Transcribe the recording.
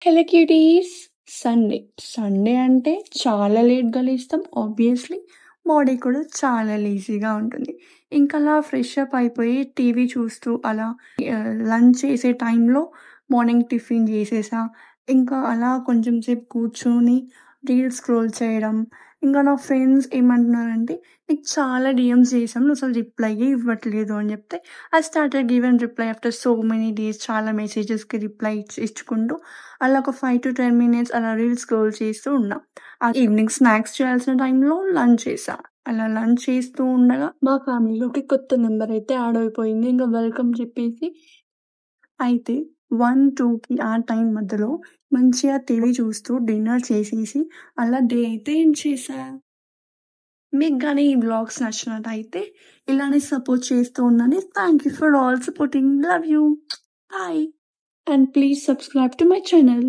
Hello cuties! Sunday అంటే చాలా లేట్‌గా లేస్తాం. ఆబ్వియస్‌లీ బాడీ కూడా చాలా లేజీగా ఉంటుంది. ఇంకా అలా ఫ్రెష్ అప్ అయిపోయి టీవీ చూస్తూ అలా లంచ్ చేసే టైంలో మార్నింగ్ టిఫిన్ చేసేసా. ఇంకా అలా కొంచెం సేపు కూర్చొని రీల్స్ స్క్రోల్ చేయడం. ఇంకా నా ఫ్రెండ్స్ ఏమంటున్నారంటే, "నీకు చాలా డీఎమ్స్ చేసాం. నువ్వు అసలు రిప్లైయే ఇవ్వట్లేదు" అని చెప్తే I started giving reply after so many days. చాలా మెసేజెస్‌కి రిప్లై ఇచ్చుకుంటూ అలా ఒక 5-10 మినిట్స్ అలా రీల్స్ స్క్రోల్ చేస్తూ ఉన్నా. ఈవినింగ్ స్నాక్స్ చేయాల్సిన టైంలో లంచ్ చేశా. అలా లంచ్ చేస్తూ ఉండగా మా ఫ్యామిలీలోకి కొత్త నంబర్ అయితే యాడ్ అయిపోయింది. ఇంక వెల్కమ్ చెప్పేసి అయితే 1, 2కి ఆ టైం మధ్యలో మంచిగా టీవీ చూస్తూ డిన్నర్ చేసేసి అలా డే అయితే ఎండ్ చేశా. మీకు గాని ఈ వ్లాగ్స్ నచ్చినట్టయితే ఇలానే సపోర్ట్ చేస్తూ ఉండండి. Thank you for all supporting. Love you. Bye. And please subscribe to my channel.